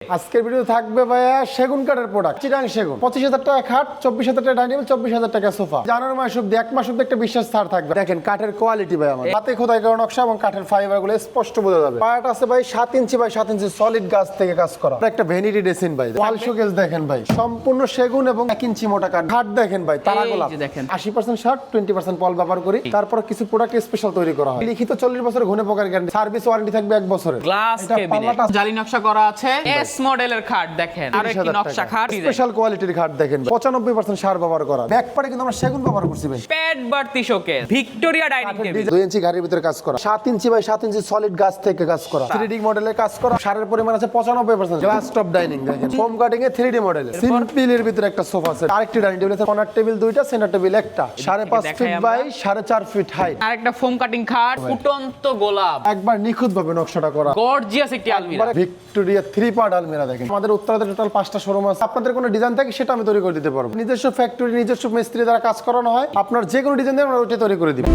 আজকের ভিডিও থাকবে ভাইয়া সেগুন কাঠের প্রোডাক্ট, চিটাং সেগুন। 25,000 টাকা খাট, 24,000 টাকা ডাইনিং টেবিল, 24,000 টাকা সোফা। জানুয়ারি মাস অব্দি, এক মাস অব্দি একটা বিশ্বাস ছাড় থাকবে। দেখেন কাঠের কোয়ালিটি ভাই, আমার হাতে খোদাই করা নকশা এবং কাঠের ফাইবার গুলো স্পষ্ট বোঝা যাবে। পায়াটা আছে ভাই 7 ইঞ্চি বাই 7 ইঞ্চি সলিড গাছ থেকে কাজ করা। একটা ভ্যানিটি ড্রেসিং ভাই, ওয়াল শোকেস দেখেন ভাই, সম্পূর্ণ সেগুন এবং 1 ইঞ্চি মোটা কাঠ। খাট দেখেন ভাই, তারা গোলাপ। 80% শার্ট, 20% পল ব্যবহার করি। তারপর কিছু প্রোডাক্ট স্পেশাল তৈরি করা হয়। লিখিত 40 বছর ঘুনে পোকার গ্যারান্টি, সার্ভিস ওয়ারেন্টি থাকবে 1 বছরের। গ্লাস কেবিনেট, জালি নকশা করা আছে। এস মডেলের খাট দেখেন, আর একটি নকশা খাট, স্পেশাল কোয়ালিটির খাট দেখেন, 95% সার ব্যবহার করা। ব্যাকপারে কিন্তু আমরা সেগুন ব্যবহার করছি ভাই। পেট বাড়তি শোকেস, ভিক্টোরিয়া ডাইনিং টেবিল, 2 ইঞ্চি গাড়ির ভিতরে কাজ করা, 7 ইঞ্চি বাই 7 ইঞ্চি সলিড গাছ থেকে কাজ করা, 3D মডেলের কাজ করা। সারের পরিমাণ আছে 95%। গ্লাস টপ ডাইনিং দেখেন, ফোম কাটিং এ 3D মডেলের। সিম্পলের ভিতরে একটা সোফা সেট, আরেকটি ডাইনিং টেবিল আছে, কর্নার টেবিল দুইটা, সেন্টার টেবিল একটা, 5.5 ফিট বাই 4.5 ফিট হাইট। আর একটা ফোম কাটিং খাট, ফুটন্ত গোলাপ, একবার নিখুঁত ভাবে নকশাটা করা, গর্জিয়াস একটি আলমিরা, ভিক্টোরিয়া 3 পার্ট আলমিরা দেখেন। আমাদের উত্তরাতে টোটাল 5টা শোরুম আছে। আপনাদের কোনো ডিজাইন থাকে সেটা আমি তৈরি করে দিতে পারবো। নিজস্ব ফ্যাক্টরি, নিজস্ব মিস্ত্রি দ্বারা কাজ করানো হয়। আপনার যে কোনো ডিজাইন দিয়ে আমরা ওইটা তৈরি করে দিব।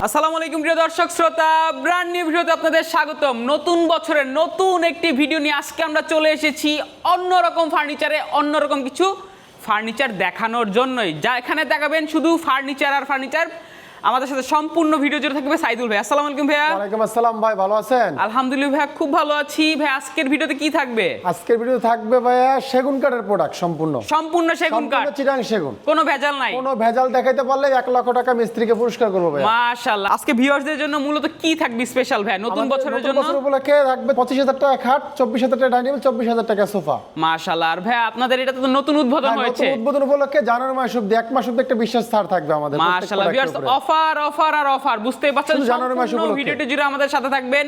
আসসালামু আলাইকুম প্রিয় দর্শক শ্রোতা, ব্র্যান্ড নিউ ভিডিওতে আপনাদের স্বাগতম। নতুন বছরের নতুন একটি ভিডিও নিয়ে আজকে আমরা চলে এসেছি অন্যরকম ফার্নিচারে, অন্যরকম কিছু ফার্নিচার দেখানোর জন্যই। যা এখানে দেখাবেন শুধু ফার্নিচার আর ফার্নিচার। আমাদের সাথে সম্পূর্ণ ভিডিও জুড়ে থাকবে সাইদুল ভাই। আসসালামু আলাইকুম ভাইয়া। ওয়ালাইকুম আসসালাম ভাই, ভালো আছেন? আলহামদুলিল্লাহ ভাইয়া, খুব ভালো আছি ভাই। আজকের ভিডিওতে কি থাকবে? আজকের ভিডিও থাকবে ভাইয়া সেগুন কাঠের প্রোডাক্ট, সম্পূর্ণ সেগুন কাঠ, চিটাং সেগুন, কোনো ভেজাল নাই। কোনো ভেজাল দেখাইতে পারলে 1 লক্ষ টাকা মিস্ত্রিকে পুরস্কার করব ভাই। মাশাআল্লাহ। আজকে ভিউয়ারদের জন্য মূলত কি থাকবে স্পেশাল ভাই নতুন বছরের জন্য? নতুন বছর উপলক্ষে থাকবে 25,000 টাকা খাট, 24,000 টাকা ডাইনিং টেবিল, 24,000 টাকা সোফা। মাশাআল্লাহ। আর ভাই আপনাদের এটা তো নতুন উদ্বোধন হয়েছে। নতুন উদ্বোধন উপলক্ষে জানুয়ারি মাস অব্দি, 1 মাস অব্দি একটা বিশ্বাস ছাড় থাকবে আমাদের। মাশাআল্লাহ ভিউয়ার্স, অফার অফার আর অফার, বুঝতেই পারছেন। জানুয়ারি মাস সম্পূর্ণ উপলক্ষে ভিডিওটি জুড়ে আমাদের সাথে থাকবেন।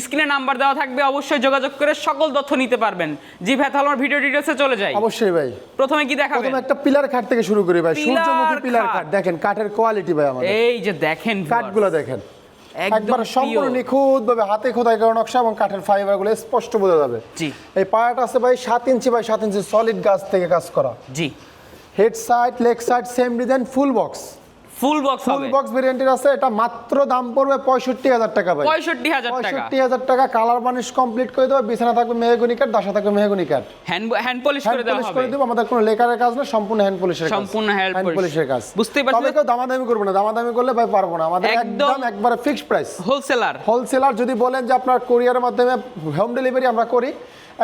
স্ক্রিনে নাম্বার দেওয়া থাকবে, অবশ্যই যোগাযোগ করে সকল তথ্য নিতে পারবেন। জি ভাই, তাহলে আমরা ভিডিও ডিটেইলসে চলে যাই। অবশ্যই ভাই। প্রথমে কি দেখাবেন? প্রথমে একটা পিলার খাট থেকে শুরু করি ভাই। সূর্যমুখী পিলার খাট দেখেন, কাঠের কোয়ালিটি ভাই আমাদের। এই যে দেখেন কাঠগুলো দেখেন, একদম একবার সম্পূর্ণ নিখুঁত ভাবে হাতে খোদাই করা নকশা এবং কাঠের ফাইবার গুলো স্পষ্ট বোঝা যাবে। জি। এই পায়াটা আছে ভাই 7 ইঞ্চি বাই 7 ইঞ্চি সলিড গাছ থেকে কাজ করা। জি। Head side, leg side same design, full box. Full box হবে, ফুল বক্স ভেরিয়েন্টের আছে। এটা মাত্র দাম পড়বে 65,000 টাকা ভাই। 65,000 টাকা। 65,000 টাকা। কালার বানিশ কমপ্লিট করে দেব। বিছানা থাকবে মেহগনি কাঠ, দাসা থাকবে মেহগনি কাঠ। হ্যান্ড পলিশ করে দেওয়া হবে। করে দেব। আমাদের কোনো লেকারের কাজ না, সম্পূর্ণ হ্যান্ড পলিশের কাজ। সম্পূর্ণ হ্যান্ড পলিশের কাজ। বুঝতেই পারছেন। তবে কেউ দামাদামি করবে না, দামাদামি করলে ভাই পারবো না। আমাদের একদম একবারে ফিক্সড প্রাইস। হোলসেলার যদি বলেন যে আপনার কুরিয়ারের মাধ্যমে হোম ডেলিভারি আমরা করি,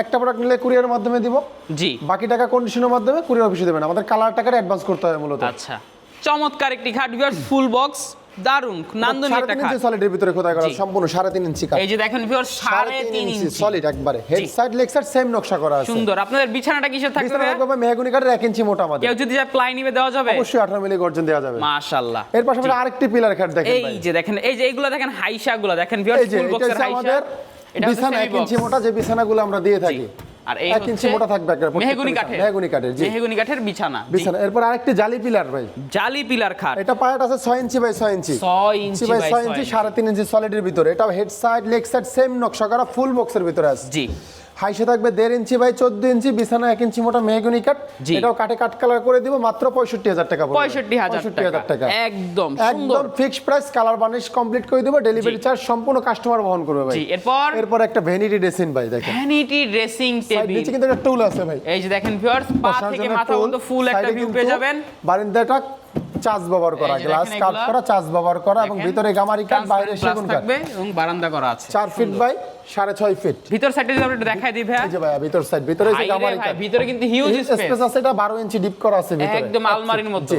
একটা প্রোডাক্ট নিলে কুরিয়ারের মাধ্যমে দিব। জি। বাকি টাকা কন্ডিশনের মাধ্যমে কুরিয়ার অফিসে দেবেন। আমাদের কালার টাকার অ্যাডভান্স করতে হয় মূলত। আচ্ছা, চমৎকার একটি খাট ভিউয়ার্স, ফুল বক্স, দারুন নান্দনিক একটা খাট। 3.5 ইঞ্চি সলিডের ভিতরে খোদাই করা, সম্পূর্ণ 3.5 ইঞ্চি কাঠ। এই যে দেখেন ভিউয়ার্স, 3.5 ইঞ্চি সলিড একবারে। Head side, leg side same নকশা করা আছে। সুন্দর। আপনাদের বিছানাটা কিসের থাকবে? বিছানা থাকবে মেহগনি কাঠের 1 ইঞ্চি মোটা আমাদের। কেউ যদি চায় প্লাই নিবে দেওয়া যাবে? অবশ্যই 18 মিলি গর্জন দেওয়া যাবে। মাশাআল্লাহ। এর পাশাপাশি আরেকটি পিলার খাট দেখেন ভাই। এই যে দেখেন, এই যে এগুলো দেখেন, হাইশাগুলো দেখেন ভিউয়ার্স, ফুল বক্সের হাইশা। এটা বিছানা 1 ইঞ্চি মোটা, যে বিছানাগুলো আমরা দিয়ে থাকি। আর এই 1 ইঞ্চি মোটা থাকবে একটা মেহগনি কাঠের। জি, মেহগনি কাঠের বিছানা। এরপর আরেকটি জালি পিলার ভাই, জালি পিলার খাট। এটা পায়াটা আছে 6 inch by 6 inch, 6 inch by 6 ইঞ্চি, 3.5 ইঞ্চি সলিডের ভিতরে। এটা head side, leg side same নকশা করা, ফুল বক্সের ভিতরে আছে। জি। হাইসে থাকবে 1.5 ইঞ্চি বাই 14 ইঞ্চি, বিছানা 1 ইঞ্চি মোটা মেহগনি কাঠ। এটাও কাটে কাট কালার করে দিব, মাত্র 65,000 টাকা পড়বে। 65,000 টাকা একদম সুন্দর, fixed price. Colour varnish complete করে দিব, ডেলিভারি চার্জ সম্পূর্ণ কাস্টমার বহন করবে ভাই। জি। এরপর একটা ভ্যানিটি ড্রেসিং ভাই দেখেন, ভ্যানিটি ড্রেসিং টেবিল। নিচে কিন্তু একটা টুল আছে ভাই। এই যে দেখেন ভিউয়ার্স, পা থেকে মাথা পর্যন্ত ফুল একটা ভিউ পেয়ে যাবেন। বারান্দাটা চার্জ ব্যবহার করা, গ্লাস কাট করা, চার্জ ব্যবহার করা, এবং ভিতরে গামারি কাঠ, বাইরে সেগুন কাঠ থাকবে এবং বারান্দা করা আছে। 4 ফিট বাই 6.5 ফিট। ভিতর সাইডে যদি আমরা দেখাই দিই ভাই, এই যে ভাই ভিতর সাইড, ভিতরে এই যে গামারি কাঠ, ভিতরে কিন্তু হিউজ স্পেস আছে। এটা 12 ইঞ্চি ডিপ করা আছে ভিতরে, একদম আলমারির মতো।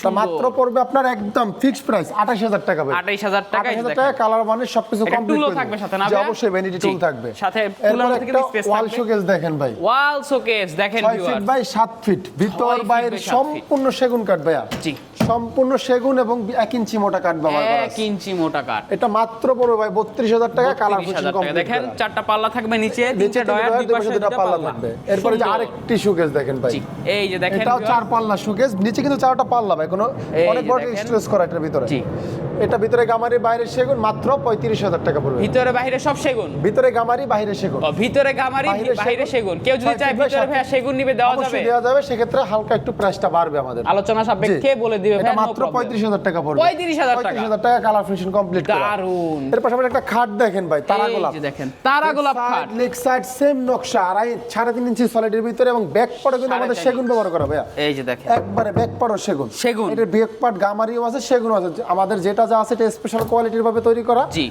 তা মাত্র পড়বে আপনার একদম ফিক্সড প্রাইস 28,000 টাকা ভাই। 28,000 টাকা। 28,000 টাকা। কালার মানে সবকিছু কমপ্লিট টুলও থাকবে সাথে না? অবশ্যই ভ্যানিটি টুল থাকবে সাথে। টুলের মধ্যে কিন্তু স্পেস থাকবে। ওয়াল শোকেস দেখেন ভাই, ওয়াল শোকেস দেখেন 6 ফিট বাই 7 ফিট, ভিতর বাইরে সম্পূর্ণ সেগুন কাঠ ভাইয়া। জি। সম্পূর্ণ সেগুন এবং 1 ইঞ্চি মোটা কাঠ ব্যবহার করা আছে। 1 ইঞ্চি মোটা কাঠ। এটা মাত্র পড়বে ভাই 32,000 টাকা। কালার ফিনিশিং কমপ্লিট দেখেন, 4টা পাল্লা থাকবে নিচে, 3টে ডয়ার, দুই পাশে 2টা পাল্লা থাকবে। এরপরে যে আরেকটি শোকেস দেখেন ভাই, এই যে দেখেন, এটাও 4 পাল্লা শোকেস, নিচে কিন্তু 4টা পাল্লা ভাই, কোনো অনেক বড় স্ট্রেস করা এটার ভিতরে। জি। এটা ভিতরে গামারি বাইরে সেগুন মাত্র 35,000 টাকা পড়বে। ভিতরে বাইরে সব সেগুন, ভিতরে গামারি বাইরে সেগুন। ও ভিতরে গামারি বাইরে সেগুন। কেউ যদি চায় ভিতরে ভাইয়া সেগুন নিবে দেওয়া যাবে? অবশ্যই দেওয়া যাবে, সেক্ষেত্রে হালকা একটু প্রাইসটা বাড়বে আমাদের। আলোচনা সাপেক্ষে বলে দিবে এটা ভাইয়া, no মাত্র problem। 35,000 টাকা পড়বে। 35,000 টাকা। 35,000 টাকা কালার ফিনিশিং কমপ্লিট করা। দারুন। এর পাশাপাশি একটা খাট দেখেন ভাই, তারা এই গোলাপ। যে দেখেন তারা গোলাপ খাট, লেগ সাইড সেম নকশা, 3.5 ইঞ্চি সলিডের ভিতরে এবং ব্যাক পার্টও কিন্তু আমাদের 3.5 সেগুন ব্যবহার করা ভাইয়া। এই যে দেখেন একবারে ব্যাক পার্টও সেগুন। সেগুন। এটার ব্যাক পার্ট গামারিও আছে, সেগুনও আছে। আমাদের যেটা যা আছে এটা স্পেশাল কোয়ালিটির ভাবে তৈরি করা। জি।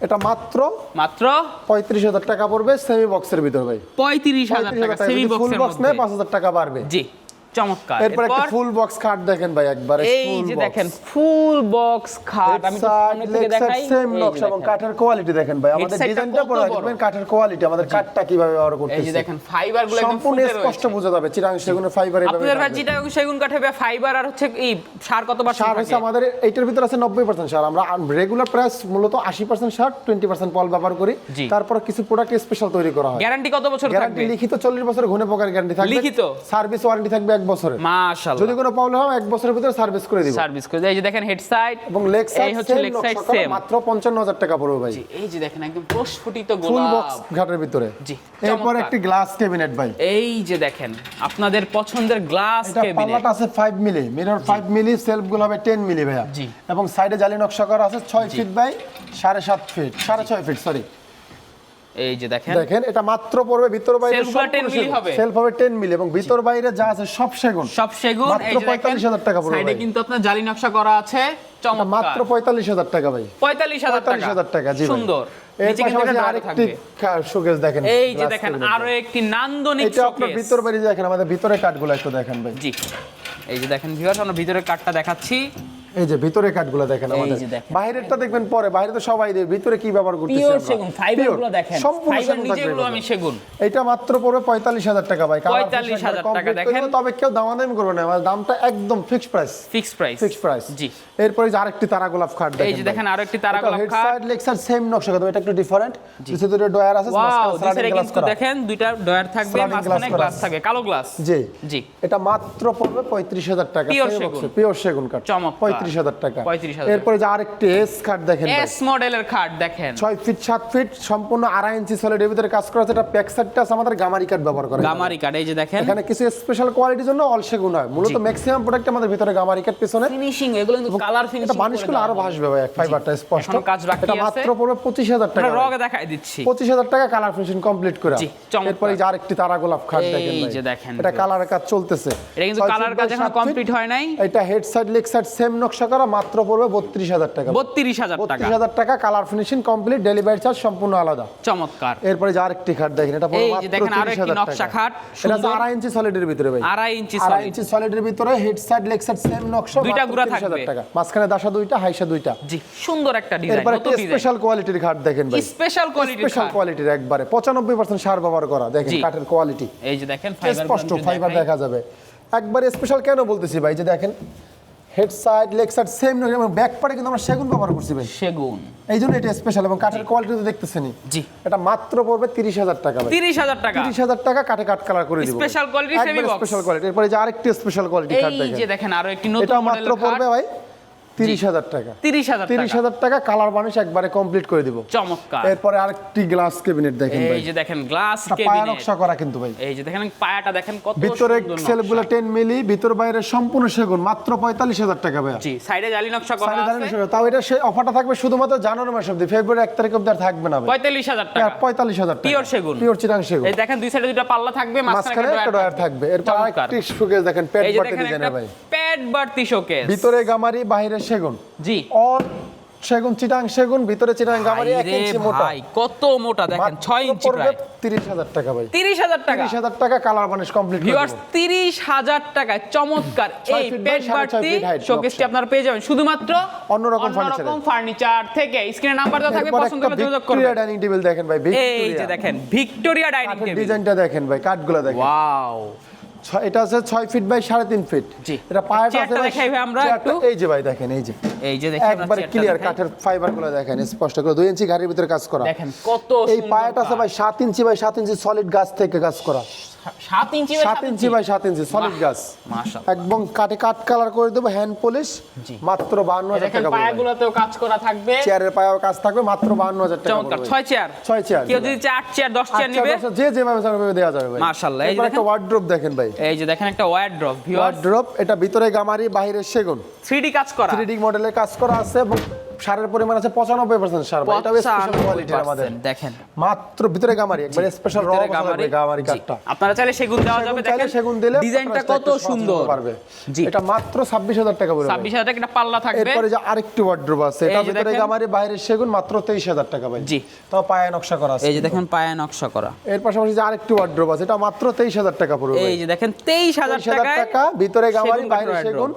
এটা মাত্র মাত্র 35,000 টাকা পড়বে সেমি বক্সের ভিতর ভাই। 35,000 টাকা সেমি ফুল বক্সের বক্স নেয় মধ্যে। 5,000 টাকা বাড়বে। জি, চমৎকার। এরপর একটা ফুল বক্স খাট দেখেন ভাই, একবারে এই ফুল যে বক্স। দেখেন ফুল বক্স খাট, আমি তো সামনে থেকে দেখাই। সেম এই যে নকশা এবং দেখেন। কাঠের কোয়ালিটি দেখেন ভাই, আমাদের Headset টা ডিজাইনটা কত পরে বড়। দেখবেন কাঠের কোয়ালিটি, আমাদের কাঠটা কিভাবে ব্যবহার এই করতেছি। যে দেখেন ফাইবার গুলো একদম সম্পূর্ণ ফুটে স্পষ্ট রয়েছে। বোঝা যাবে চিরাং সেগুনের ফাইবার এইভাবে আপনাদের ভাই থাকবে। যেটা সেগুন কাঠে ফাইবার আর হচ্ছে এই সার কতবার সার হচ্ছে আমাদের এইটার ভিতরে আছে 90% সার। আমরা রেগুলার প্রাইস মূলত 80% সার, 20% পল ব্যবহার করি। জি। তারপর কিছু প্রোডাক্ট স্পেশাল তৈরি করা হয়। গ্যারান্টি কত বছর গ্যারান্টি থাকবে? লিখিত 40 বছর ঘুনে পোকার গ্যারান্টি থাকবে। লিখিত? সার্ভিস ওয়ারেন্টি থাকবে 1 বছরের। মাশাআল্লাহ। যদি কোনো প্রবলেম হয় 1 বছরের ভিতরে সার্ভিস করে দিব। সার্ভিস করে এই যে দেখেন হেড সাইড এবং লেগ সাইড এই হচ্ছে লেগ সাইড সেম। মাত্র 55,000 টাকা পড়বে ভাই। এই যে দেখেন একদম প্রস্ফুটিত ফুল গোলাপ। বক্স ঘাটের ভিতরে। জি, এরপর চমৎকার। একটি গ্লাস ক্যাবিনেট ভাই। এই যে দেখেন আপনাদের পছন্দের গ্লাস এটা ক্যাবিনেট। পাল্লাটা আছে 5 মিলি, মিরর 5 মিলি, সেলফ গুলো হবে 10 মিলি ভাইয়া। জি। এবং সাইডে জালি নকশা করা আছে 6 feet by 7.5 feet, 6.5 feet sorry. এই যে দেখেন দেখেন এটা মাত্র পড়বে ভিতর বাইরে সেলফগুলো 10 মিলি হবে। সেলফ হবে 10 মিলি এবং ভিতর বাইরে যা আছে সব সেগুন। সব সেগুন। মাত্র এই যে দেখেন 45,000 টাকা পড়বে সাইডে ভাই। কিন্তু আপনার জালি নকশা করা আছে। এটা চমৎকার। মাত্র 45,000 টাকা ভাই। 45,000 টাকা জি ভাই। সুন্দর। এর নিচে কিন্তু পাশাপাশি একটা আরেকটি থাকবে। শোকেস দেখেন। এই যে glass দেখেন cabinet আরো একটি নান্দনিক এটা আপনার শোকেস। ভিতর বাইরে দেখেন, আমাদের ভিতরে কাঠগুলো একটু দেখেন ভাই। জি। এই যে দেখেন ভিউয়ার্স, আমরা ভিতরের কাঠটা দেখাচ্ছি। এই যে ভিতরে কাঠগুলো দেখেন এই আমাদের। যে দেখেন। বাইরেরটা দেখবেন পরে, বাইরে তো সবাই দেয়, ভিতরে কি ব্যবহার করতেছি পিওর আমরা। সেগুন, ফাইবারগুলো Pure, দেখেন। সম্পূর্ণ ফাইবার সেগুন নিজেগুলো থাকবে আমি এগুলো। সেগুন। এটা মাত্র পড়বে 45,000 টাকা ভাই। 45,000 টাকা দেখেন। তবে কেউ দামাদামি করবে না, আমার দামটা একদম fixed price. Fix price. Fixed price. জি। এরপরে যে আরেকটি তারা গোলাপ খাট দেখেন। এই যে দেখেন আরো একটি তারা গোলাপ হেড খাট। সাইড লেগ সাইড সেম নকশা, কিন্তু এটা একটু ডিফারেন্ট। কিছু দুটো ডয়ার আছে, ওয়াও, মাঝখানে দিসের sliding glass কিন্তু করা। দেখেন দুইটা ডয়ার থাকবে, Sliding glass মাঝখানে করা গ্লাস আছে। থাকবে, কালো গ্লাস। জি জি। এটা মাত্র পড়বে 35,000 টাকা। Pure সেগুন। পিওর সেগুন কাঠ। চমৎকার। 35,000 টাকা। 35,000 এরপরে যে আরেকটি এস কাঠ দেখেন ভাই। এস মডেলের খাট দেখেন। 6 ফিট 7 ফিট সম্পূর্ণ 2.5 ইঞ্চি সলিডের ভিতরে কাজ করা আছে। এটা প্যাক সাইডটা আছে আমাদের গামারি কাঠ ব্যবহার করা হয়। গামারি কাঠ এই যে দেখেন। এখানে কিছু স্পেশাল কোয়ালিটির জন্য অল সেগুন হয়। মূলত ম্যাক্সিমাম প্রোডাক্ট আমাদের ভিতরে গামারি কাঠ পিছনে। ফিনিশিং এগুলো কিন্তু কালার ফিনিশিং। এটা বানিশ করলে আরো ভাসবে ভাই, ফাইবারটা স্পষ্ট। এখনো কাজ বাকি এটা আছে। মাত্র পড়বে 25,000 টাকা। আমরা রগে দেখাই দিচ্ছি। 25,000 টাকা কালার ফিনিশিং কমপ্লিট করে। জি, চমৎকার। এরপরে যে আরেকটি তারা গোলাপ খাট দেখেন এই ভাই। যে দেখেন। এটা কালারের কাজ চলতেছে। এটা কিন্তু 6 কালার ফিট কাজ বাই এখনো 7 ফিট। কমপ্লিট হয় নাই। এটা head side leg side same নকশা করা, মাত্র পড়বে 32,000 টাকা। 32,000 টাকা। 32,000 টাকা colour finishing complete, delivery charge সম্পূর্ণ আলাদা। চমৎকার। এরপরে যে আরেকটি খাট দেখেন, এটা পড়বে এই যে মাত্র দেখেন আরো একটি 30,000 নকশা টাকা। খাট, এটা সুন্দর। 2.5 ইঞ্চি সলিডের ভিতরে ভাই। 2.5 ইঞ্চি 2.5 সলিড। ইঞ্চি সলিডের ভিতরে head side leg side same নকশা, দুইটা মাত্র গুড়া 30,000 থাকবে। টাকা। মাঝখানে দাসা দুইটা, হাইসা দুইটা। জি, সুন্দর একটা ডিজাইন, এরপর নতুন একটা ডিজাইন। স্পেশাল কোয়ালিটির খাট দেখেন ভাই। স্পেশাল কোয়ালিটির স্পেশাল খাট। কোয়ালিটির একবারে 95% সার ব্যবহার করা। দেখেন জি। কাঠের কোয়ালিটি এই যে দেখেন ফাইবার স্পষ্ট, ফাইবার দেখা যাবে। একবারে স্পেশাল কেন বলতেছি ভাই, যে দেখেন head side leg side same নকশা এবং ব্যাক পার্টে কিন্তু আমরা সেগুন ব্যবহার করছি ভাই। সেগুন। এই জন্য এটা স্পেশাল এবং কাঠের কোয়ালিটি তো দেখতেছেনই। জি। এটা মাত্র পড়বে 30,000 টাকা ভাই। 30,000 টাকা। 30,000 টাকা কাঠে কাট কালার করে দিব। Special quality semi box। Special quality. এরপরে যে আরেকটি স্পেশাল কোয়ালিটি খাট এই দেখেন। যে দেখেন আরো একটি নতুন এটা মাত্র মডেলের খাট। পড়বে ভাই 30,000 টাকা। 30,000 টাকা। 30,000 টাকা কালার বানিশ একবারে কমপ্লিট করে দিব। চমৎকার। এরপরে আরেকটি গ্লাস ক্যাবিনেট দেখেন ভাই। এই যে দেখেন গ্লাস এটা পায়া ক্যাবিনেট। নকশা করা কিন্তু ভাই। এই যে দেখেন পায়াটা দেখেন কত ভিতরে সুন্দর সেলফগুলো নকশা। 10 মিলি, ভিতর বাইরে সম্পূর্ণ সেগুন, মাত্র 45,000 টাকা ভাই। জি, সাইডে জালি নকশা করা সাড়ে আছে। 43,000 তাও এটা সেই অফারটা থাকবে শুধুমাত্র জানুয়ারি মাস অবধি, ফেব্রুয়ারি 1 তারিখ অবধি আর থাকবে না ভাই। 45,000 টাকা। 45,000 টাকা। Pure সেগুন। পিওর চিটাং সেগুন। এই দেখেন দুই সাইডে দুটো পাল্লা থাকবে, মাঝখানে একটা ডয়ার থাকবে। এরপর চমৎকার। আরেকটি শোকেস দেখেন, পেট এই যে বাটি দেখেন ডিজাইনের একটা ভাই। পেট বাড়তি শোকেস। ভিতরে গামারি, বাইরে সেগুন। জি। অল সেগুন, চিটাং সেগুন, ভিতরে চিটাং গামারি 1 ভাইরে ইঞ্চি মোটা। ভাই কত মোটা দেখেন, 6 ইঞ্চি পড়বে প্রায়। 30,000 টাকা ভাই। 30,000 টাকা। 30,000 টাকা কালার বানিশ কমপ্লিট করে ভিউয়ার্স দেব। 30,000 টাকায় চমৎকার 6 এই ফিট বাই পেট 6.5 বাড়তি ফিট height শোকেসটি নকশা। আপনারা পেয়ে যাবেন শুধুমাত্র অন্যরকম ফার্নিচার থেকে। স্ক্রিনে নাম্বার দেওয়া থাকবে, এরপর পছন্দ একটা করে যোগাযোগ ভিক্টোরিয়া করবেন। ডাইনিং টেবিল দেখেন ভাই। এই যে ভিক্টোরিয়া দেখেন ভিক্টোরিয়া ডাইনিং কাঠের টেবিল। ডিজাইনটা দেখেন ভাই, কাঠগুলো দেখেন। ওয়াও। এটা আছে 6 ফিট বাই 3.5 ফিট। জি। এটা পায়াটা আছে চেয়ারটা ভাই, দেখাই ভাই আমরা চেয়ারটা একটু। এই যে ভাই দেখেন, এই যে এই যে দেখেন একবারে ক্লিয়ার কাঠের ফাইবারগুলো দেখেন স্পষ্ট করে, 2 ইঞ্চি গাড়ির ভিতরে কাজ করা। দেখেন কত এই সুন্দর পায়াটা আছে কাঠ। ভাই 7 ইঞ্চি বাই 7 ইঞ্চি সলিড গাছ থেকে কাজ করা। 7 ইঞ্চি 7 ইঞ্চি বাই 7 ইঞ্চি সলিড গাছ মাশাআল্লাহ একদম কাটে কাট কালার করে দেব হ্যান্ড পলিশ মাত্র 52000 দেখেন টাকা পড়বে পায়াগুলোতেও কাজ করা থাকবে চেয়ারের পায়াও কাজ থাকবে মাত্র 52000 টাকা চমৎকার পড়বে 6 চেয়ার 6 চেয়ার কেউ যদি 8 চেয়ার 10 চেয়ার নেবে যে যেভাবে চাইবে দেওয়া যাবে ভাই মাশাআল্লাহ এই যে এরপর একটা দেখেন ওয়ার্ড্রোব দেখেন ভাই এই যে দেখেন একটা ওয়ার্ড্রপ ভিউয়ার্স ওয়ার্ড্রোব এটা ভিতরে গামারি বাইরে সেগুন 3D কাজ করা 3D মডেলের কাজ করা আছে এবং সারের পরিমাণ আছে 95% সার ভাই এটা স্পেশাল কোয়ালিটির আমাদের দেখেন মাত্র ভিতরে গামারি একবারে স্পেশাল র গামারি কাটটা আপনারা চাইলে সেগুন দেওয়া যাবে দেখেন সেগুন দিলে ডিজাইনটা কত সুন্দর পারবে জি এটা মাত্র 26000 টাকা পড়বে 26000 টাকা একটা পাল্লা থাকবে এরপরে যে আরেকটি ওয়ার্ড্রোব আছে এটা এই যে ভিতরে দেখেন। গামারি বাইরে সেগুন মাত্র 23000 টাকা ভাই জি তাও পায়ে নকশা করা আছে এই যে দেখেন পায়া নকশা করা এর পাশাপাশি যে আরেকটি ওয়ার্ড্রোব আছে এটা মাত্র 23000 টাকা পড়বে এই যে দেখেন 23000 টাকায় টাকা ভিতরে গামারি সেগুন বাইরে কাঠের সেগুন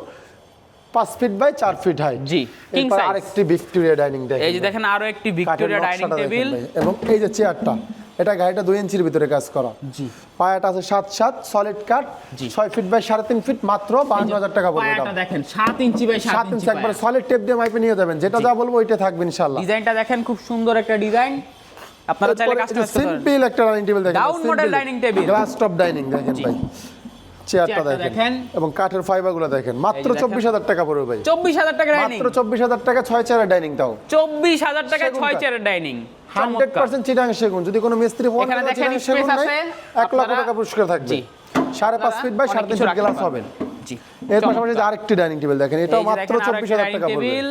5 ফিট বাই 4 ফিট হাইট জি কিং এরপর সাইজ আরেকটি ভিক্টোরিয়া ডাইনিং দেখেন এই যে দেখেন আরো একটি কাঠের ভিক্টোরিয়া ডাইনিং নকশাটা দেখেন টেবিল ভাই। এবং এই যে চেয়ারটা এটা গাড়িটা 2 ইঞ্চির ভিতরে কাজ করা জি পায়াটা আছে 7 solid cut 6 feet by 3.5 feet মাত্র 52000 টাকা পড়বে পায়াটা দেখেন 7 ইঞ্চি বাই 7 7 ইঞ্চি ইঞ্চি একবার সলিড টেপ দিয়ে মাইপে নিয়ে যাবেন যেটা যা বলবো ওইটা থাকবে ইনশাআল্লাহ ডিজাইনটা দেখেন খুব সুন্দর একটা ডিজাইন আপনারা চাইলে কাস্টমাইজ করতে পারেন সিম্পল একটা ডাইনিং টেবিল দেখেন Down model dining table। Glass top dining দেখেন ভাই চেয়ারটা চেয়ারটা দেখেন দেখেন। এবং কাঠের ফাইবারগুলো দেখেন মাত্র এই যে দেখেন। 24000 টাকা পড়বে ভাই 24000 টাকা ডাইনিং মাত্র 24000 টাকা 6 চেয়ারের ডাইনিং তাও 24000 টাকা সেগুন 6 কাঠ। চেয়ারের ডাইনিং 100% চিটাং সেগুন যদি কোনো মিস্ত্রি ফোন এখানে করে দেখেন চিটাং space সেগুন নাই আছে, 1 লক্ষ আপনারা- টাকা পুরস্কার থাকবে জি। 5.5 ফিট বাই 3.5 ফিট গ্লাস হবে জি এর পাশাপাশি যে আরেকটি ডাইনিং টেবিল দেখেন এটাও মাত্র 24000 টাকা পড়বে টেবিল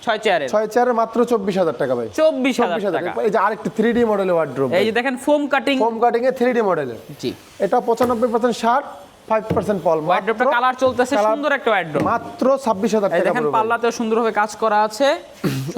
6 চেয়ারের 6 চেয়ারে মাত্র 24000 টাকা ভাই 24000 টাকা এই যে আরেকটি 3D মডেলের ওয়ার্ড্রোব এই যে দেখেন ফোম কাটিং ফোম কাটিং এ 3D মডেলের জি এটা 95% শার্ট 5% পল ওয়ার্ড্রপটা কালার চলতেছে সুন্দর একটা ওয়ার্ড্রপ মাত্র 26000 এই টাকা দেখেন পড়বে পাল্লাতেও সুন্দরভাবে কাজ করা আছে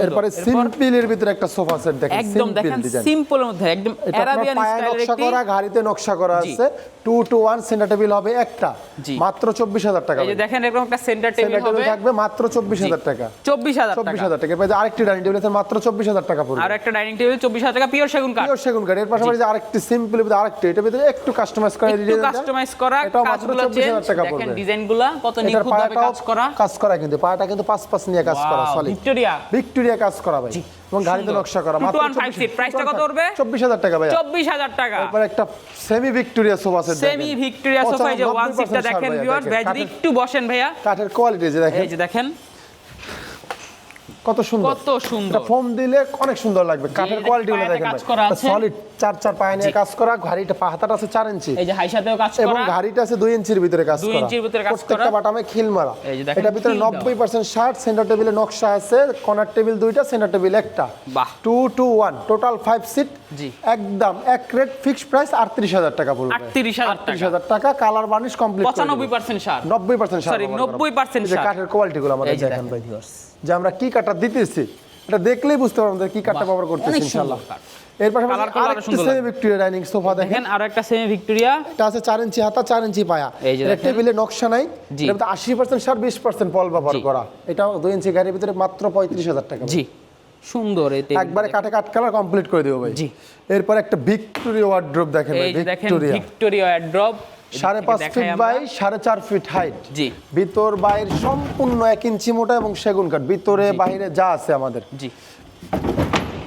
এরপরে সিম্পলের ভিতরে একটা সোফা সেট দেখেন একদম সিম্পল দেখেন ডিজাইন সিম্পলের মধ্যে একদম এটা আপনার আরাবিয়ান পায়ে স্টাইলের নকশা একটি করা ঘাড়িতে নকশা করা জি। আছে 2 to 1 সেন্টার টেবিল হবে একটা জি। মাত্র 24000 টাকা এই যে দেখেন এরকম একটা সেন্টার টেবিল সেন্টার টেবিল হবে থাকবে মাত্র 24000 টাকা 24000 টাকা 24000 টাকা এরপরে যে আরেকটি ডাইনিং টেবিল আছে মাত্র 24000 টাকা পড়বে আর একটা ডাইনিং টেবিল 24000 টাকা পিওর সেগুন কাঠ পিওর সেগুন কাঠ এর পাশাপাশি যে আরেকটি সিম্পল ভিতরে আরেকটি এটা ভিতরে একটু কাস্টমাইজ করা একটু কাস্টমাইজ করা এটাও মাত্র কাজগুলো 24000 চেঞ্জ টাকা দেখেন পড়বে ডিজাইনগুলো কত এটার নিখুঁতভাবে পায়াটাও কাজ করা কাজ করা কিন্তু পায়াটা কিন্তু 5 নিয়ে কাজ করা Wow, সলিড ভিক্টোরিয়া ভিক্টোরিয়া কাজ করা ভাই এবং গাড়িতে নকশা করা 215 সিট প্রাইসটা কত পড়বে 24000 টাকা ভাই 24000 টাকা এরপর একটা semi Victoria sofa set semi Victoria sofa যে ওয়ান সিটটা দেখেন ভিউয়ার ভাই যদি একটু বসেন ভাইয়া কাঠের কোয়ালিটি যে দেখেন এই যে দেখেন কত সুন্দর কত সুন্দর এটা ফোম দিলে অনেক সুন্দর লাগবে কাঠের এটা কোয়ালিটি গুলো পায়াতে দেখেন কাজ করা আছে। সলিড 4 পায়া নিয়ে কাজ করা ঘাড়িটা হাতাটা আছে 4 ইঞ্চি এই যে হাইসাতেও কাজ এবং করা ঘাড়িটা আছে 2 ইঞ্চির ভিতরে কাজ 2 করা ইঞ্চির ভিতরে কাজ প্রত্যেকটা করা। বাটামে খিল মারা এই যে দেখেন এটা ভিতরে খিল দেওয়া। 90% শার্ট সেন্টার টেবিলে নকশা আছে কর্নার টেবিল দুইটা সেন্টার টেবিল একটা বাহ 2 to 1 টোটাল 5 সিট জি। একদম এক রেট ফিক্সড প্রাইস 38000 টাকা পড়বে 38000 টাকা 38000 টাকা কালার বার্নিশ কমপ্লিট 95% সার 90% শার্ট Sorry, 90% যে শার্ট। কাঠের কোয়ালিটি গুলো আমাদের এই যে দেখেন দেখেন ভাই viewers। যে আমরা কি কাঠটা দিতেছি এটা দেখলেই বুঝতে পারবেন যে কি কাঠটা বাহ, ব্যবহার করতেছি অনেক ইনশাআল্লাহ সুন্দর কাঠ। এর পাশাপাশি কালারগুলো আরো আরেকটা সুন্দর সেমি লাগবে। ভিক্টোরিয়া ডাইনিং সোফা দেখেন দেখেন আরো একটা সেমি ভিক্টোরিয়া এটা আছে 4 ইঞ্চি হাতা 4 ইঞ্চি পায়া এই যে এটা দেখেন। টেবিলে নকশা নাই জি। এটার মধ্যে 80% শার্ট 20% পল ব্যবহার জি। করা এটাও 2 ইঞ্চি গাড়ির ভিতরে মাত্র 35000 টাকা জি সুন্দর এই টেবিল একবারে কাটে কাট কালার কমপ্লিট করে দেবো ভাই জি। এরপর একটা ভিক্টোরিয়া ওয়ার্ড্রোব দেখেন ভাই এই যে দেখেন Victoria Victoria drop 5.5 feet by 4.5 feet height জি ভিতর বাইরে সম্পূর্ণ 1 ইঞ্চি মোটা এবং সেগুন কাঠ ভিতরে বাইরে যা আছে আমাদের জি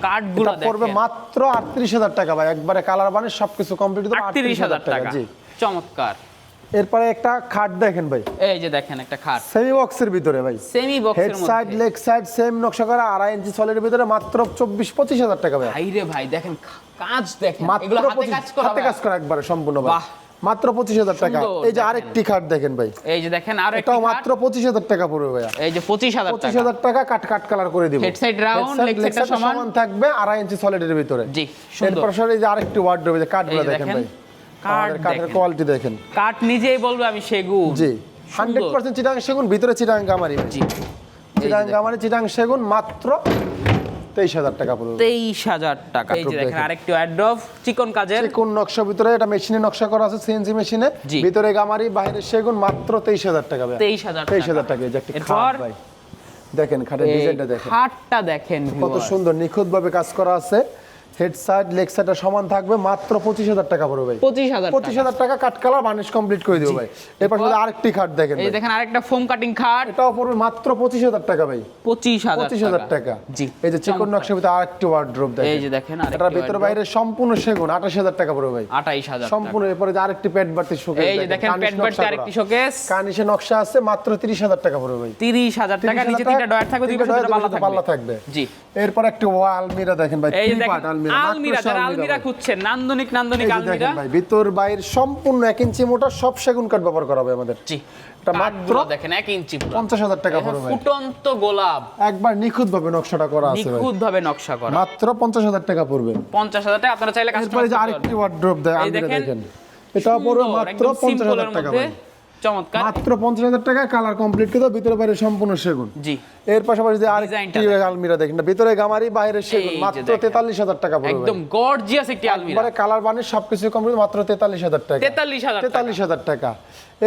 কাঠগুলো এটা পড়বে দেখেন মাত্র 38000 টাকা ভাই একবারে কালার বানে সবকিছু কমপ্লিট হবে 38000 টাকা জি চমৎকার এরপরে একটা খাট দেখেন ভাই এই যে দেখেন একটা খাট সেমি বক্সের ভিতরে ভাই সেমি হেড বক্সের সাইড মধ্যে লেগ সাইড সেম নকশা করা 2.5 ইঞ্চি সলিডের ভিতরে মাত্র 25000 টাকা ভাই ভাই রে ভাই দেখেন কাজ দেখেন মাত্র এগুলো হাতে 25 কাজ করা হাতে কাজ করা একবারে সম্পূর্ণ ভাই বাহ। মাত্র 25000 টাকা সুন্দর, এই যে দেখেন। আরেকটি খাট দেখেন ভাই এই যে দেখেন আর একটা এটাও মাত্র 25000 টাকা পড়বে ভাই এই যে 25000 টাকা 25000 টাকা কাট কাট কালার করে দিব Head side round, leg side টা সমান। থাকবে 2.5 ইঞ্চি সলিডের ভিতরে জি, সুন্দর। এরপর সরে যে আরেকটি ওয়ার্ডরোব যে কাঠগুলো এই যে দেখেন দেখেন, ভাই কাঠ আমাদের কাঠের দেখেন। কোয়ালিটি দেখেন কাঠ নিজেই বলবে আমি সেগুন জি সুন্দর। 100% চিটাং সেগুন ভিতরে চিটাং গামারি জি চিটাং গামারি চিটাং সেগুন মাত্র 23000 টাকা পড়বে 23000 টাকা এই যে দেখেন আরেকটি ওয়ার্ড্রপ চিকন কাজের কোন নকশা ভিতরে এটা মেশিনে নকশা করা আছে সিএনসি মেশিনে জি। ভিতরে গামারি বাইরে সেগুন মাত্র 23000 টাকা ভাই 23000 টাকা এই যে একটা এরপর খাট ভাই দেখেন খাটের এই ডিজাইনটা দেখেন খাটটা দেখেন কত viewers। সুন্দর নিখুঁত ভাবে কাজ করা আছে হেড সাইড লেগ সাইডটা সমান থাকবে, মাত্র 25,000 টাকা পড়বে ভাই। 25,000 টাকা কাট কালার বার্নিশ কমপ্লিট করে দিব ভাই। এরপর শুধু আরেকটি খাট দেখেন এই ভাই। দেখেন আরেকটা ফোম কাটিং খাট, এটাও পড়বে মাত্র 25,000 টাকা ভাই। 25,000 টাকা। জি। এই যে চিকন নকশার ভিতরে আরেকটি ওয়ার্ড্রোব দেখেন। এই যে দেখেন এটার ভিতর বাইরে সম্পূর্ণ সেগুন, 28,000 টাকা পড়বে ভাই। 28,000 সম্পূর্ণ। এরপরে যে আরেকটি পেট বাড়তি শোকেস এই যে দেখেন পেট বাড়তি আরেকটি শোকেস, কার্নিশে নকশা আছে, মাত্র 30,000 টাকা পড়বে ভাই। 30,000 টাকা। নিচে তিনটা ডয়ার থাকবে, দুই পাশে দুটো পাল্লা থাকবে। জি। এরপর একটা আলমিরা দেখেন ভাই, এই যে থ্রি পার্ট দেখেন আলমিরা, যারা আলমিরা খুঁজছেন, নান্দনিক আলমিরা ভাই। ভিতর বাইর সম্পূর্ণ 1 ইঞ্চি মোটা, সব সেগুন কাঠ ব্যবহার করা হবে আমাদের। জি। এটা মাত্র দেখেন 1 ইঞ্চি 50,000 টাকা পড়বে ভাই। ফুটন্ত গোলাপ, একবার নিখুঁত ভাবে নকশাটা করা আছে ভাই। নিখুঁত ভাবে নকশা করা, মাত্র 50,000 টাকা পড়বে। 50,000 টাকা। আপনারা চাইলে এরপরে কাস্টমাইজ যে আরেকটি ওয়ার্ড্রোব দেয় আলমিরা দেখেন, এটাও পড়বে মাত্র 50,000 টাকা ভাই। চমৎকার। মাত্র 50,000 টাকা, কালার কমপ্লিট করে দাও, ভিতরে বাইরে সম্পূর্ণ সেগুন। জি। এর পাশাপাশি যে আরেকটি আলমিরা দেখেন, ভিতরে গামারি বাইরে সেগুন, মাত্র 43,000 টাকা পড়বে। একদম গর্জিয়াস একটি আলমিরা, একবারে কালার বানিশ সবকিছু কমপ্লিট, মাত্র 43,000 টাকা। 43,000 টাকা।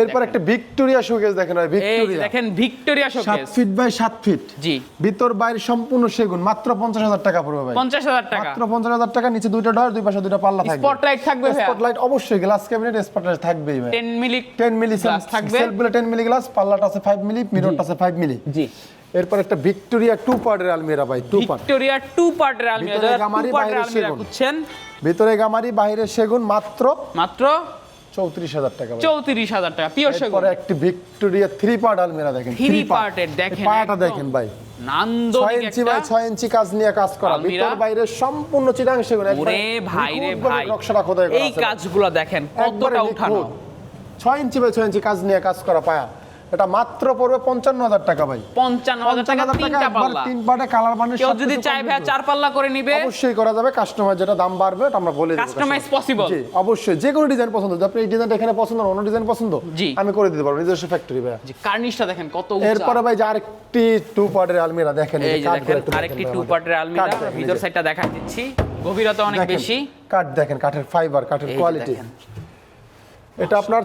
এরপর একটা ভিক্টোরিয়া শোকেস দেখেন ভাই, এই ভিক্টোরিয়া দেখেন Victoria 7 showcase, feet by 7 feet. জি। ভিতর বাইরে সম্পূর্ণ সেগুন, মাত্র 50,000 টাকা পড়বে ভাই। 50,000 টাকা। মাত্র 50,000 টাকা। নিচে দুইটা ডয়ার, দুই পাশে দুইটা পাল্লা থাকবে। স্পটলাইট থাকবে ভাই, স্পটলাইট অবশ্যই, গ্লাস ক্যাবিনেট স্পটলাইট থাকবেই ভাই। 10 মিলি গ্লাস থাকবে, সেলফগুলো 10 মিলি গ্লাস, পাল্লাটা আছে 5 মিলি, মিররটা আছে 5 মিলি। জি। এরপর একটা ভিক্টোরিয়া 2 পার্টের আলমিরা ভাই, 2 পার্ট। ভিক্টোরিয়া 2 পার্টের আলমিরা, ভিতরে যারা গামারি, 2 পার্টের বাইরে আলমিরা সেগুন। খুঁজছেন, ভিতরে গামারি বাইরে সেগুন, মাত্র 34,000 টাকা ভাই। 34,000 টাকা পিওর সেগুন। এরপরে একটি ভিক্টোরিয়া 3 পার্ট আলমিরা দেখেন, 3 পার্টের দেখেন, পাটা দেখেন ভাই, 6 নান্দনিক ইঞ্চি একটা বাই 6 ইঞ্চি কাজ নিয়ে কাজ করা, আলমিরা। ভিতর বাইরে সম্পূর্ণ চিটাং সেগুন। ওরে ভাই রে ভাই, নকশাটা খোদাই করা এই আছে ভাই। কাজগুলো দেখেন একবারে কতটা উঠানো। নিখুঁত। 6 ইঞ্চি বাই 6 ইঞ্চি কাজ নিয়ে কাজ করা পায়া। এটা মাত্র পড়বে 55,000 টাকা ভাই। 55,000 টাকা, 3টা একবার পাল্লা। 3 পার্টে কালার বানিশ। কেউ যদি চায় ভাই 4 পাল্লা করে নিবে, অবশ্যই করা যাবে। কাস্টমার যেটা দাম বাড়বে এটা আমরা বলে দেব। Customise possible. জি অবশ্যই, যে কোনো ডিজাইন পছন্দ, আপনি এই ডিজাইনটা এখানে পছন্দ না অন্য ডিজাইন পছন্দ, জি। আমি করে দিতে পারবো, নিজস্ব ফ্যাক্টরি ভাই। জি, কার্নিশটা দেখেন কত উঁচা। এরপরে ভাই যে আরেকটি 2 পার্টের আলমিরা দেখেন, এই যে কাঠগুলো দেখেন একটু আরেকটি দেখেন 2 ভাই পার্টের আমাদের। আলমিরা, কাঠ দেখেন, ভিতর এই যে। সাইডটা দেখাই দিচ্ছি, গভীরতা অনেক দেখেন, বেশি। কাঠ দেখেন, কাঠের ফাইবার, কাঠের এই যে কোয়ালিটি। দেখেন। এটা আপনার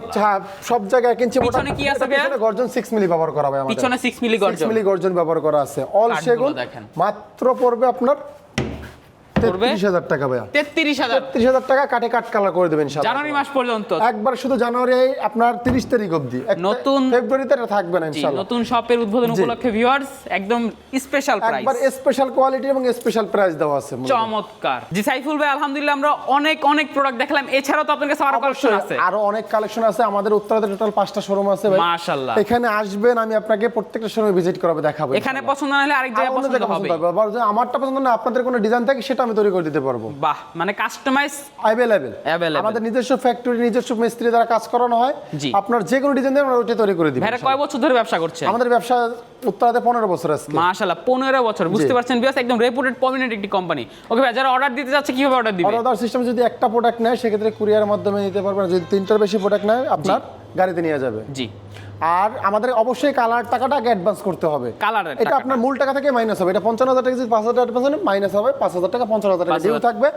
সব জায়গায় 1 ইঞ্চি মোটা। পিছনে কি আছে ভাই? পিছনে গর্জন 6 মিলি ব্যবহার করা হয় আমাদের। পিছনে 6 মিলি 6 গর্জন। মিলি গর্জন ব্যবহার করা আছে। অল কাঠগুলো সেগুন, দেখেন। মাত্র পড়বে আপনার 33,000 টাকা ভাইয়া। 33,000 33,000 টাকা, কাটে কাট কালার করে দেবেন ইনশাআল্লাহ। জানুয়ারি মাস পর্যন্ত। একবার শুধু জানুয়ারি আপনার 30 তারিখ অবধি, নতুন ফেব্রুয়ারিতে এটা থাকবে না জি, ইনশাআল্লাহ। নতুন শপের উদ্বোধন উপলক্ষে ভিউয়ার্স একদম স্পেশাল প্রাইস, একবার স্পেশাল কোয়ালিটি এবং স্পেশাল প্রাইস দেওয়া আছে। চমৎকার। জি সাইফুল ভাই, আলহামদুলিল্লাহ আমরা অনেক প্রোডাক্ট দেখলাম, এছাড়াও তো আপনার কাছে আরো কালেকশন আছে। আরো অনেক কালেকশন আছে আমাদের। উত্তরাতে টোটাল 5টা শোরুম আছে ভাই। মাশাআল্লাহ। এখানে আসবেন, আমি আপনাকে প্রত্যেকটা শোরুমে ভিজিট করাবো, দেখাবো। এখানে পছন্দ না হলে আরেক জায়গায় পছন্দ হবে। আমারটা পছন্দ না, আপনাদের কোনো ডিজাইন থাকে সেটা আমি তৈরি করে দিতে পারবো। বাহ, মানে কাস্টমাইজ অ্যাভেলেবেল। আমাদের নিজস্ব ফ্যাক্টরি, নিজস্ব মিস্ত্রি দ্বারা কাজ করানো হয়। জি। আপনার যে কোনো ডিজাইন দিয়ে আমরা ওইটা তৈরি করে দিই। ভাইরা কয় বছর ধরে ব্যবসা করছেন? আমাদের ব্যবসা উত্তরাতে 15 বছর আছে। মাশাআল্লাহ, 15 বছর। বুঝতে পারছেন বিয়াস, একদম রেপুটেড প্রমিনেন্ট একটি কোম্পানি। ওকে ভাই, যারা অর্ডার দিতে যাচ্ছে কিভাবে অর্ডার দিবে? অর্ডার সিস্টেম যদি একটা প্রোডাক্ট নেয় সেক্ষেত্রে কুরিয়ারের মাধ্যমে নিতে পারবেন। যদি 3টার বেশি প্রোডাক্ট নেয় আপনার গাড়িতে নিয়ে যাবে। জি। আর আমাদের অবশ্যই কালার টাকাটা আগে অ্যাডভান্স করতে হবে। কালারের এটা আপনার মূল টাকা থেকে মাইনাস হবে। এটা 55,000 টাকা, যদি 5,000 টাকা অ্যাডভান্স নেন মাইনাস হবে 5,000 টাকা, 50,000 টাকা ডিউ থাকবে।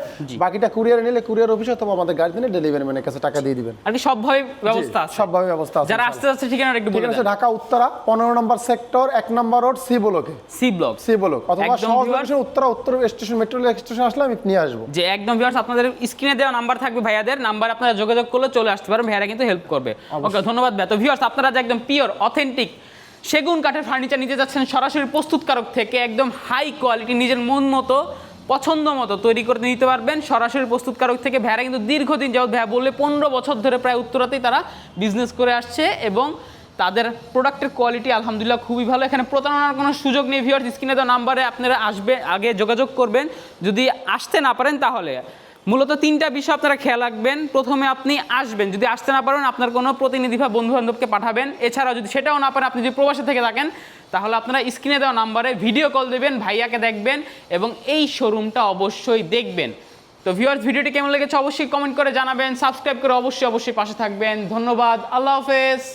বাকিটা কুরিয়ারে নিলে কুরিয়ার অফিস অথবা আমাদের গাড়িতে নিয়ে ডেলিভারি ম্যানের কাছে টাকা দিয়ে দিবেন। আর কি সবভাবে ব্যবস্থা আছে? সবভাবে ব্যবস্থা আছে। যারা আসতে যাচ্ছে ঠিকানা একটু বলে ঠিক আছে, দেন। Dhaka Uttara 15 number sector 1 number road, C ব্লকে। C block. সি ব্লক অথবা একদম সহজ viewers- লোকেশন উত্তর স্টেশন, মেট্রো রেল স্টেশন আসলে আমি নিয়ে আসবো। যে একদম ভিউয়ার্স, আপনাদের স্ক্রিনে দেওয়া নাম্বার থাকবে ভাইয়াদের, নাম্বার আপনারা যোগাযোগ করলে চলে আসতে পারেন, ভাইয়ারা কিন্তু হেল্প করবে। ওকে, ধন্যবাদ ভাই। তো ভিউয়ার্স, আপনারা যে একদম পিওর অথেন্টিক সেগুন কাঠের ফার্নিচার নিতে যাচ্ছেন সরাসরি প্রস্তুতকারক থেকে, একদম হাই কোয়ালিটি নিজের মন মতো পছন্দ মতো তৈরি করে নিতে পারবেন সরাসরি প্রস্তুতকারক থেকে। ভাইয়ারা কিন্তু দীর্ঘদিন যাবত, ভাইয়া বললে 15 বছর ধরে প্রায় উত্তরাতেই তারা বিজনেস করে আসছে এবং তাদের প্রোডাক্টের কোয়ালিটি আলহামদুলিল্লাহ খুবই ভালো। এখানে প্রতারণার কোনো সুযোগ নেই। ভিউয়ার্স, স্ক্রিনে দেওয়া নাম্বারে আপনারা আসবেন, আগে যোগাযোগ করবেন। যদি আসতে না পারেন তাহলে মূলত 3টা বিষয় আপনারা খেয়াল রাখবেন। প্রথমে আপনি আসবেন, যদি আসতে না পারেন আপনার কোনো প্রতিনিধি বা বন্ধু বান্ধবকে পাঠাবেন। এছাড়াও যদি সেটাও না পারেন, আপনি যদি প্রবাসে থেকে থাকেন তাহলে আপনারা স্ক্রিনে দেওয়া নাম্বারে ভিডিও কল দেবেন, ভাইয়াকে দেখবেন এবং এই শোরুমটা অবশ্যই দেখবেন। তো ভিউয়ার্স, ভিডিওটি কেমন লেগেছে অবশ্যই কমেন্ট করে জানাবেন, সাবস্ক্রাইব করে অবশ্যই পাশে থাকবেন। ধন্যবাদ, আল্লাহ হাফেজ।